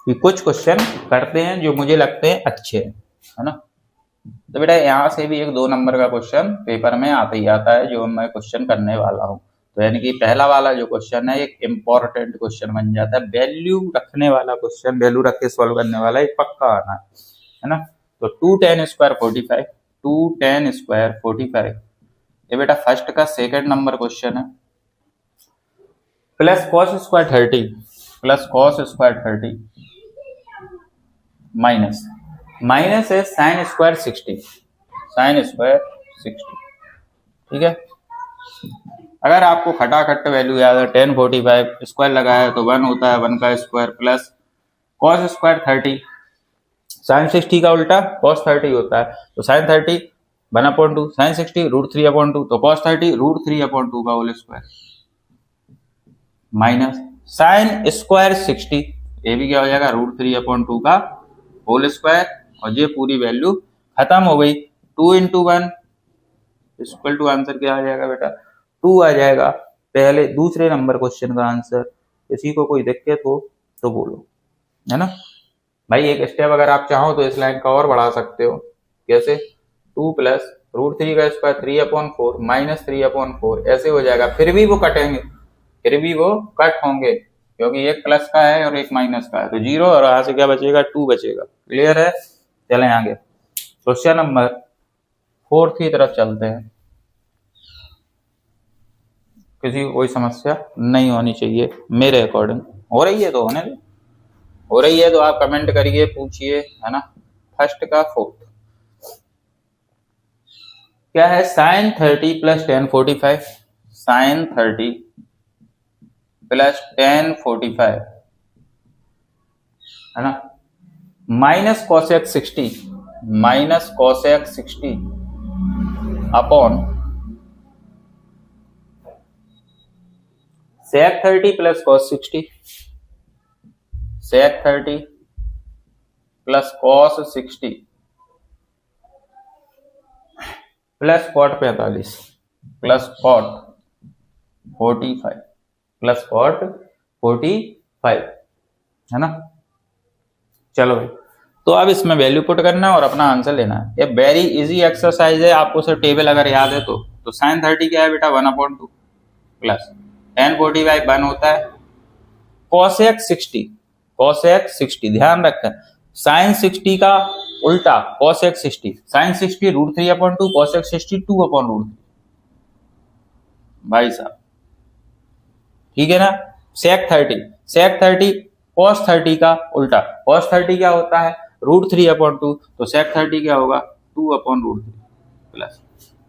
कि कुछ क्वेश्चन करते हैं जो मुझे लगते हैं अच्छे हैं, है ना। तो बेटा यहाँ से भी एक 2 नंबर का क्वेश्चन पेपर में आता ही आता है जो मैं क्वेश्चन करने वाला हूँ। तो यानी कि पहला वाला जो क्वेश्चन है एक इम्पोर्टेंट क्वेश्चन बन जाता है, वैल्यू रखने वाला क्वेश्चन, वैल्यू रख के सॉल्व करने वाला एक पक्का आना है ना। तो 2tan स्क्वायर 45, 2tan स्क्वायर 45, ये बेटा फर्स्ट का सेकंड नंबर क्वेश्चन है। Plus cos square 30, plus cos square 30 minus है साइन स्क्वायर 60, साइन स्क्वायर 60, ठीक है। अगर आपको खटाखट वैल्यू याद है, tan 45 स्क्वायर लगाया तो 1 होता है, 1 का square, plus cos square 30, sine 60 का उल्टा कॉस 30 होता है, तो साइन 30 1/2, साइन 60 √3/2, तो कॉस 30 √3/2 का whole square, minus sine square 60, ये भी क्या हो जाएगा √3/2 का होल स्क्वायर, और ये पूरी वैल्यू खत्म हो गई। 2 × 1 इक्वल टू आंसर क्या आ जाएगा बेटा 2 आ जाएगा। पहले दूसरे नंबर क्वेश्चन का आंसर। किसी को कोई दिक्कत हो तो बोलो, है ना भाई। एक स्टेप अगर आप चाहो तो इस लाइन का और बढ़ा सकते हो, कैसे 2 प्लस √3 का स्क्वायर 3/4 माइनस 3/4, ऐसे हो जाएगा। फिर भी वो कटेंगे, फिर भी वो कट होंगे, क्योंकि एक प्लस का है और एक माइनस का है, तो 0 और यहाँ से क्या बचेगा 2 बचेगा। क्लियर है, चलें आगे। क्वेश्चन नंबर 4 की तरफ चलते हैं। किसी को कोई समस्या नहीं होनी चाहिए मेरे अकॉर्डिंग। हो रही है तो होने दो, हो रही है तो आप कमेंट करिए, पूछिए, है ना। फर्स्ट का 4th क्या है, sine 30 plus tan 45, sine 30 plus tan 45, है ना, minus cosec 60, minus cosec 60 upon sec 30 plus cos 60, sec 30 plus cos 60 plus cot 45 plus cot 45 plus cot 45, है ना। चलो भाई, तो अब इसमें वैल्यू पुट करना है और अपना आंसर लेना है। ये वेरी इजी एक्सरसाइज है, आपको सिर्फ टेबल अगर याद है तो साइन 30 क्या है बेटा 1/2 प्लस tan 45 1 होता है, कॉसेक 60, कॉसेक 60 ध्यान रखें, साइन 60 का उल्टा कॉसेक 60, साइन 60 √3/2, कॉसेक 60 2/√3, भाई साहब, ठीक है ना। सेक 30, सेक 30 कॉस 30 का उल्टा, कॉस 30 क्या होता है √3/2, तो सेक 30 क्या होगा 2/√3 प्लस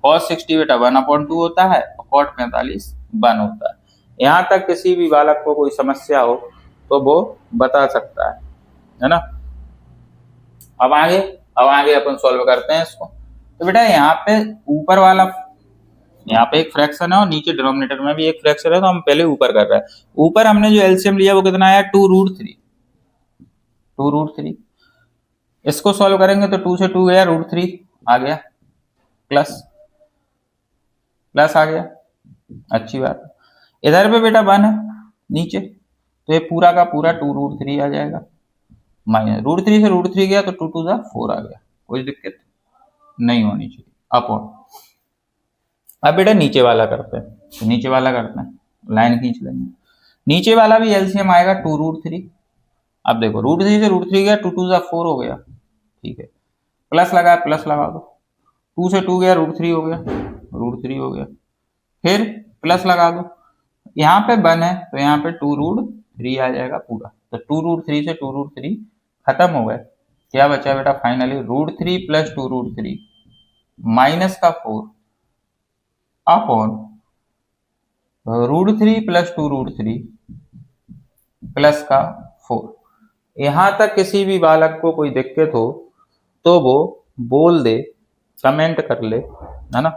कॉस 60 बेटा 1/2 होता है, और कॉट 45 1 होता है। यहां तक किसी भी बालक को कोई समस्या हो तो वो बता सकता है ना। अब आगे अपन सॉल्व करते हैं इसको। तो बेटा यहाँ पे ऊपर वाला, यहाँ पे एक फ्रैक्शन है और नीचे डिनोमिनेटर में भी एक फ्रैक्शन है, तो हम पहले ऊपर कर रहे हैं। ऊपर हमने जो एलसीएम लिया वो कितना आया 2√3, 2√3। इसको सॉल्व करेंगे तो 2 से 2 गया, √3 आ गया, प्लस आ गया, अच्छी बात। इधर पे बेटा 1 है नीचे, तो ये पूरा का पूरा 2√3 आ जाएगा, माइनस √3 से √3 गया तो 2 2 4 आ गया, कोई दिक्कत नहीं होनी चाहिए। अपॉन अब बेटा नीचे वाला करते हैं, तो नीचे वाला करते हैं, लाइन खींच लेंगे। नीचे वाला भी एलसीएम आएगा 2√3। अब देखो √3 से √3 गया, 2 2 4 हो गया, ठीक है, प्लस लगा, प्लस लगा दो, 2 से 2 गया √3 हो गया, √3 हो गया, फिर प्लस लगा दो, यहाँ पे 1 है तो यहाँ पे 2√3 आ जाएगा पूरा, तो 2√3 से 2√3 खत्म हो गए, क्या बचा बेटा फाइनली √3 प्लस 2√3 माइनस का 4 अपॉन √3 प्लस 2√3 प्लस का 4। यहां तक किसी भी बालक को कोई दिक्कत हो तो वो बोल दे, कमेंट कर ले, है ना,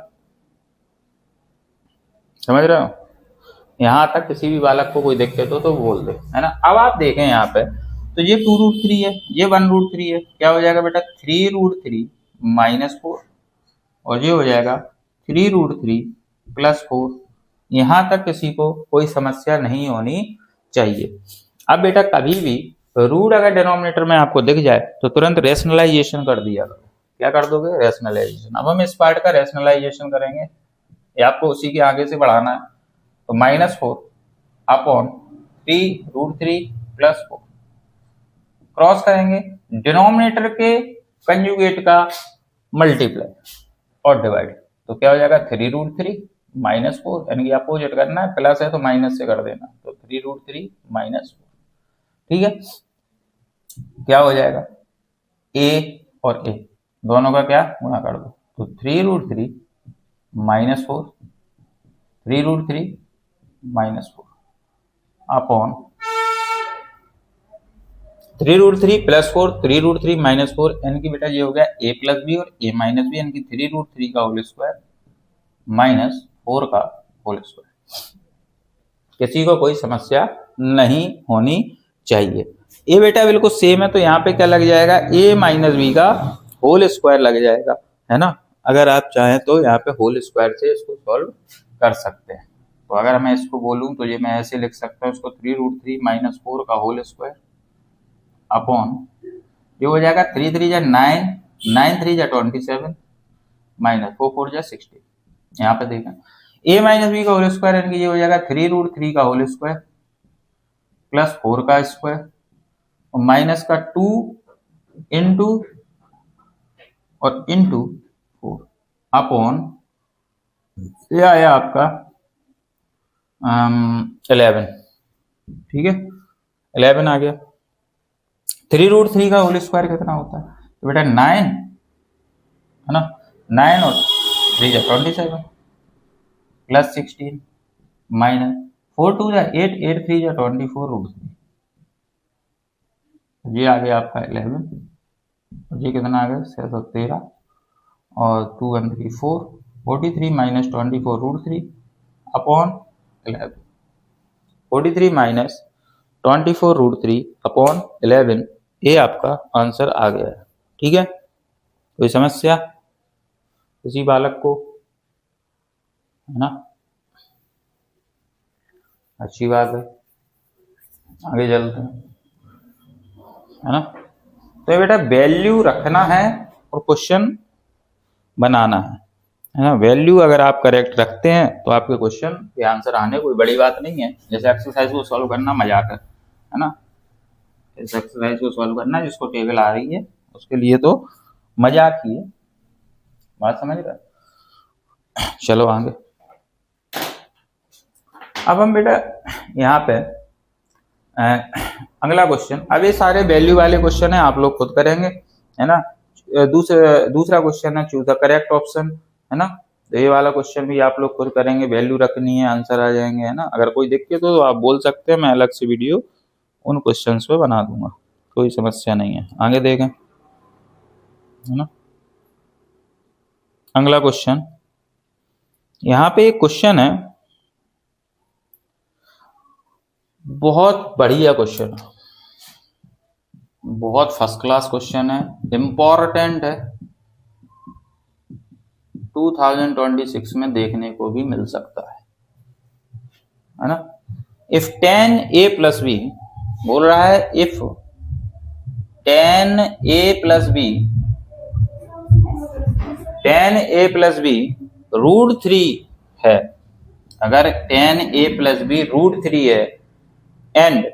समझ रहे हो। यहां तक किसी भी बालक को कोई दिक्कत हो तो बोल दे, है ना। अब आप देखें यहाँ पे, तो ये 2√3 है, ये 1√3 है, क्या हो जाएगा बेटा 3√3 माइनस 4, और ये हो जाएगा 3√3 प्लस 4। यहां तक किसी को कोई समस्या नहीं होनी चाहिए। अब बेटा कभी भी रूट अगर डिनोमिनेटर में आपको दिख जाए तो तुरंत रेशनलाइजेशन कर दिया करो। क्या कर दोगे? रेशनलाइजेशन। अब हम इस पार्ट का रेशनलाइजेशन करेंगे, ये आपको उसी के आगे से बढ़ाना है। तो -4 अपॉन 3√3 + 4 क्रॉस करेंगे, डिनोमिनेटर के कंजुगेट का मल्टीप्लाई और डिवाइड, तो क्या हो जाएगा 3√3 -4, यानी कि अपोजिट करना है, प्लस है तो माइनस से कर देना, तो 3√3 -4। ठीक है, क्या हो जाएगा a और a दोनों का क्या गुणा कर दो, तो 3√3 -4 3√3 -4 अपॉन 3√3 + 4 3√3 -4, यानी कि बेटा ये हो गया a + b और a - b, यानी कि 3√3 का होल स्क्वायर -4 का होल स्क्वायर। किसी को कोई समस्या नहीं होनी चाहिए। ये बेटा बिल्कुल सेम है, तो यहाँ पे क्या लग जाएगा, a - b का होल स्क्वायर लग जाएगा, है ना। अगर आप चाहें तो यहाँ पे होल स्क्वायर से इसको सॉल्व कर सकते हैं। तो अगर मैं इसको बोलूं तो ये मैं ऐसे लिख सकता हूँ इसको, 3√3 -4 का होल स्क्वायर अपॉन, ये हो जाएगा 3 3 जा 9 9 3 जा 27 -4 4 जा 16। यहाँ पे देखें a - b का होल स्क्वायर, यानी कि ये हो जाएगा 3√3 का होल स्क्वायर + 4 का स्क्वायर और माइनस का 2 इंटू और इंटू 4 अपॉन, ये आया आपका 11। ठीक है, 11 आ गया। 3√3 का होल स्क्वायर कितना होता है, तो बेटा 9 है ना, 9 और 3 जा 27 + 16 माइनस 4 2 जा 8 8 3 जा 24√3, ये आ गया आपका 11, और ये कितना आ गया 613 और 2 1 3 4 43 - 24√3 अपॉन 11, 43 - 24√3 अपॉन 11, ये आपका आंसर आ गया है। ठीक है, कोई समस्या किसी बालक को, है ना, अच्छी बात है, आगे चलते हैं, है ना। तो ये बेटा वैल्यू रखना है और क्वेश्चन बनाना है ना। वैल्यू अगर आप करेक्ट रखते हैं तो आपके क्वेश्चन के आंसर आने कोई बड़ी बात नहीं है। जैसे एक्सरसाइज को सॉल्व करना मजाक है ना, इस एक्सरसाइज को सॉल्व करना जिसको टेबल आ रही है उसके लिए तो मजाक ही है, बात समझ रहे। चलो आगे, अब हम बेटा यहाँ पे अगला क्वेश्चन, अब ये सारे वैल्यू वाले क्वेश्चन है, आप लोग खुद करेंगे, है ना। दूसरा क्वेश्चन है चूज द करेक्ट ऑप्शन, है ना। तो ये वाला क्वेश्चन भी आप लोग खुद करेंगे, वैल्यू रखनी है, आंसर आ जाएंगे, है ना। अगर कोई दिक्कत हो तो आप बोल सकते हैं, मैं अलग से वीडियो उन क्वेश्चंस पे बना दूंगा, कोई समस्या नहीं है। आगे देखें, है ना। अगला क्वेश्चन, यहाँ पे एक क्वेश्चन है, बहुत बढ़िया क्वेश्चन है, बहुत फर्स्ट क्लास क्वेश्चन है, इंपॉर्टेंट है, 2026 में देखने को भी मिल सकता है ना। इफ 10a + b बोल रहा है, if 10a + b 10a + b √3 है, अगर 10a + b √3 है and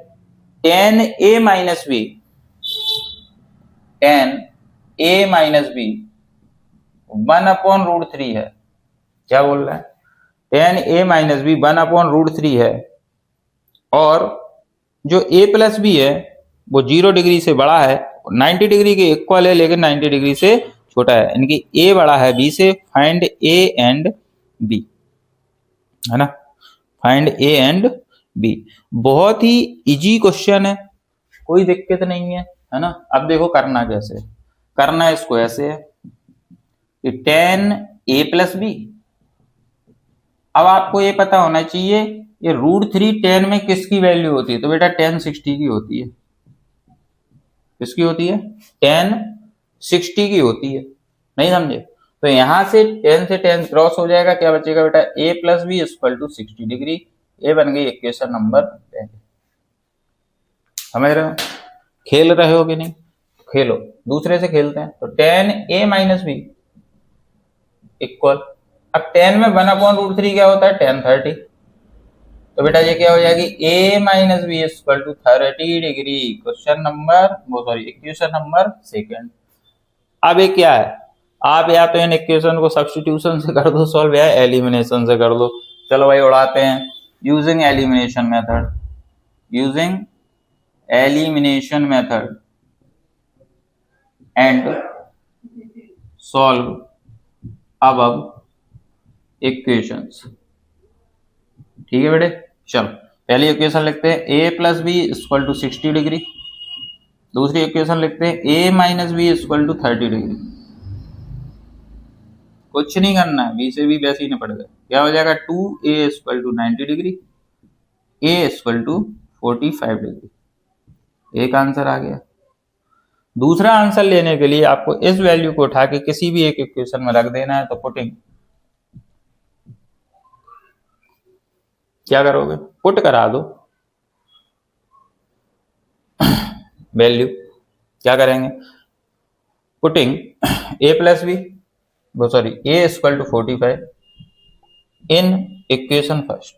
10a - b 10a - b 1/√3 है। क्या बोल रहा है, 10a - b 1/√3 है, और जो a + b है वो 0 डिग्री से बड़ा है, 90 डिग्री के इक्वल है लेकिन 90 डिग्री से छोटा है, यानी कि a बड़ा है b से, फाइंड a एंड b, है ना, फाइंड a एंड b। बहुत ही इजी क्वेश्चन है, कोई दिक्कत नहीं है ना। अब देखो करना कैसे, करना है इसको ऐसे है कि 10a + b, अब आपको ये पता होना चाहिए ये √3 10 में किसकी वैल्यू होती है, तो बेटा 10 60 की होती है। किसकी होती है, 10 60 की होती है, नहीं समझे। तो यहां से 10 से 10 क्रॉस हो जाएगा, क्या बचेगा बेटा, a + b = 60 डिग्री, ये बन गई इक्वेशन नंबर 10। समझ रहे हो। खेल रहे हो कि नहीं? खेलो, दूसरे से खेलते हैं। तो टेन ए माइनस बी इक्वल, अब टेन में 1/√3 क्या होता है? टेन 30। तो बेटा ये क्या हो जाएगी? a minus B equal to 30 degree. Question number equation number second. अब ये क्या है? आप या तो इन इक्वेशन को सब्स्टिट्यूशन से कर दो सॉल्व, या एलिमिनेशन से कर दो। चलो भाई उड़ाते हैं। Using elimination method, using elimination method and solve above equations. ठीक है बेटे, चलो पहली इक्वेशन लिखते हैं a plus B equal to 60 degree. दूसरी इक्वेशन लिखते हैं a minus B equal to 30 degree. कुछ नहीं करना है, बी से भी वैसे ही निपट गए। क्या हो जाएगा? 2a equal to 90 degree, a equal to 45 degree. एक आंसर आ गया। दूसरा आंसर लेने के लिए आपको इस वैल्यू को उठा के किसी भी एक इक्वेशन में रख देना है। तो पुटिंग, क्या करोगे? पुट करा दो वैल्यू। क्या करेंगे? Putting a plus B a equal to 45 in equation first,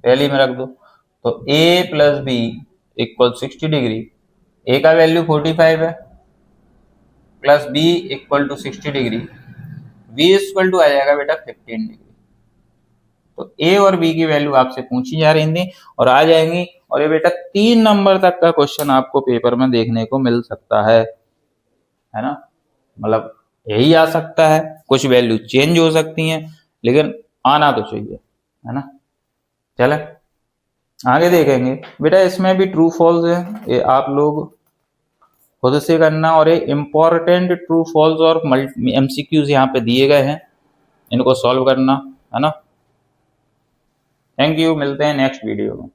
पहली में रख दो। तो a plus B equal 60 degree, a का वैल्यू 45 है, plus b equal to 60 degree, b equal to आ जाएगा बेटा 15 डिग्री। तो a और b की वैल्यू आपसे पूछी जा रही थी और आ जाएंगी। और ये बेटा 3 नंबर तक का क्वेश्चन आपको पेपर में देखने को मिल सकता है ना? मतलब यही आ सकता है, कुछ वैल्यू चेंज हो सकती हैं, लेकिन आना तो चाहिए, है ना? चले आगे देखेंगे बेटा। इसमें भी ट्रू फॉल्स है, ये आप लोग खुद से करना। और ये इंपॉर्टेंट ट्रू फॉल्स और MCQs यहाँ पे दिए गए हैं, इनको सॉल्व करना, है ना? थैंक यू, मिलते हैं नेक्स्ट वीडियो में।